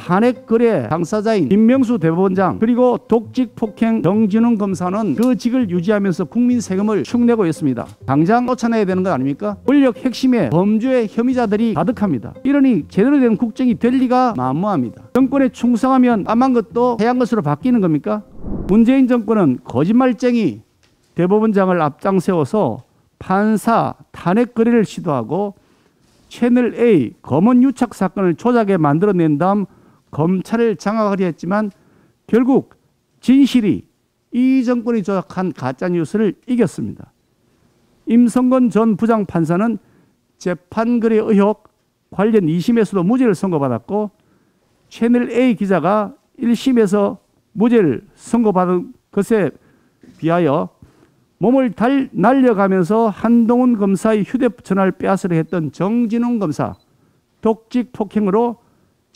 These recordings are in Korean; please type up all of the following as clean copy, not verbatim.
탄핵 거래 당사자인 김명수 대법원장 그리고 독직 폭행 정진웅 검사는 그 직을 유지하면서 국민 세금을 축내고 있습니다. 당장 쫓아내야 되는 거 아닙니까? 권력 핵심에 범죄의 혐의자들이 가득합니다. 이러니 제대로 된 국정이 될 리가 만무합니다. 정권에 충성하면 까만 것도 하얀 것으로 바뀌는 겁니까? 문재인 정권은 거짓말쟁이 대법원장을 앞장세워서 판사 탄핵 거래를 시도하고 채널A 검언 유착 사건을 조작해 만들어낸 다음 검찰을 장악하려 했지만 결국 진실이 이 정권이 조작한 가짜뉴스를 이겼습니다. 임성건 전 부장판사는 재판거래 의혹 관련 2심에서도 무죄를 선고받았고 채널A 기자가 1심에서 무죄를 선고받은 것에 비하여 몸을 날려가면서 한동훈 검사의 휴대전화를 빼앗으려 했던 정진웅 검사 독직 폭행으로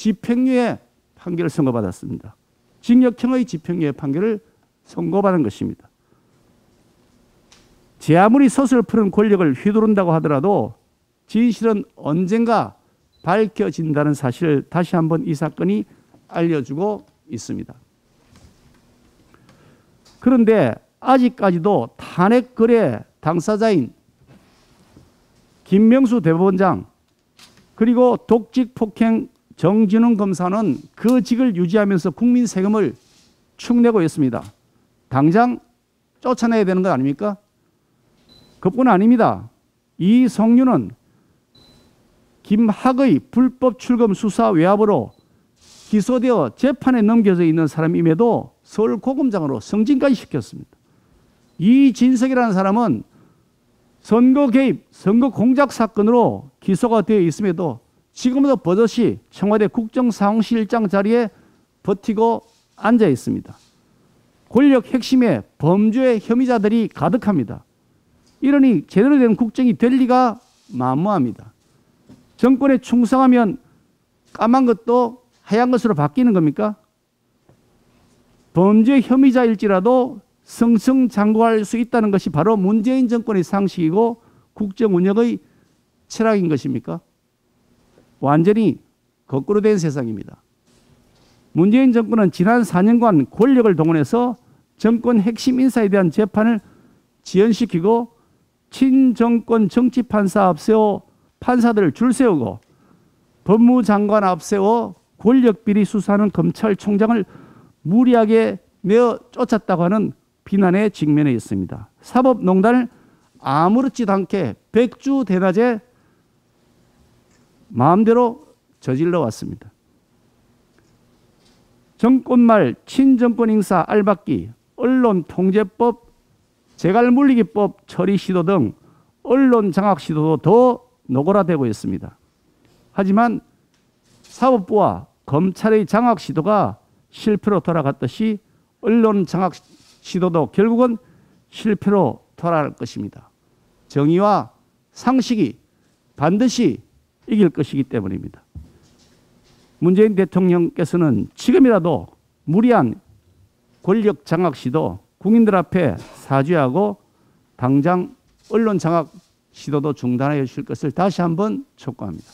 집행유예 판결을 선고받았습니다. 징역형의 집행유예 판결을 선고받은 것입니다. 제 아무리 솥을 푸는 권력을 휘두른다고 하더라도 진실은 언젠가 밝혀진다는 사실을 다시 한번 이 사건이 알려주고 있습니다. 그런데 아직까지도 탄핵 거래 당사자인 김명수 대법원장 그리고 독직 폭행 정진웅 검사는 그 직을 유지하면서 국민 세금을 축내고 있습니다. 당장 쫓아내야 되는 것 아닙니까? 그뿐 아닙니다. 이성윤은 김학의 불법 출금 수사 외압으로 기소되어 재판에 넘겨져 있는 사람임에도 서울고검장으로 승진까지 시켰습니다. 이진석이라는 사람은 선거 개입, 선거 공작 사건으로 기소가 되어 있음에도 지금도 버젓이 청와대 국정상황실장 자리에 버티고 앉아 있습니다. 권력 핵심에 범죄의 혐의자들이 가득합니다. 이러니 제대로 된 국정이 될 리가 만무합니다. 정권에 충성하면 까만 것도 하얀 것으로 바뀌는 겁니까? 범죄 혐의자일지라도 승승장구할 수 있다는 것이 바로 문재인 정권의 상식이고 국정 운영의 철학인 것입니까? 완전히 거꾸로 된 세상입니다. 문재인 정권은 지난 4년간 권력을 동원해서 정권 핵심 인사에 대한 재판을 지연시키고 친정권 정치판사 앞세워 판사들을 줄 세우고 법무장관 앞세워 권력비리 수사하는 검찰총장을 무리하게 내어 쫓았다고 하는 비난에 직면해 있습니다. 사법농단을 아무렇지도 않게 백주대낮에 마음대로 저질러 왔습니다. 정권 말 친정권 인사 알박기, 언론통제법, 재갈물리기법 처리 시도 등 언론 장악 시도도 더 노골화되고 있습니다. 하지만 사법부와 검찰의 장악 시도가 실패로 돌아갔듯이 언론 장악 시도도 결국은 실패로 돌아갈 것입니다. 정의와 상식이 반드시 이길 것이기 때문입니다. 문재인 대통령께서는 지금이라도 무리한 권력 장악 시도 국민들 앞에 사죄하고 당장 언론 장악 시도도 중단해 주실 것을 다시 한번 촉구합니다.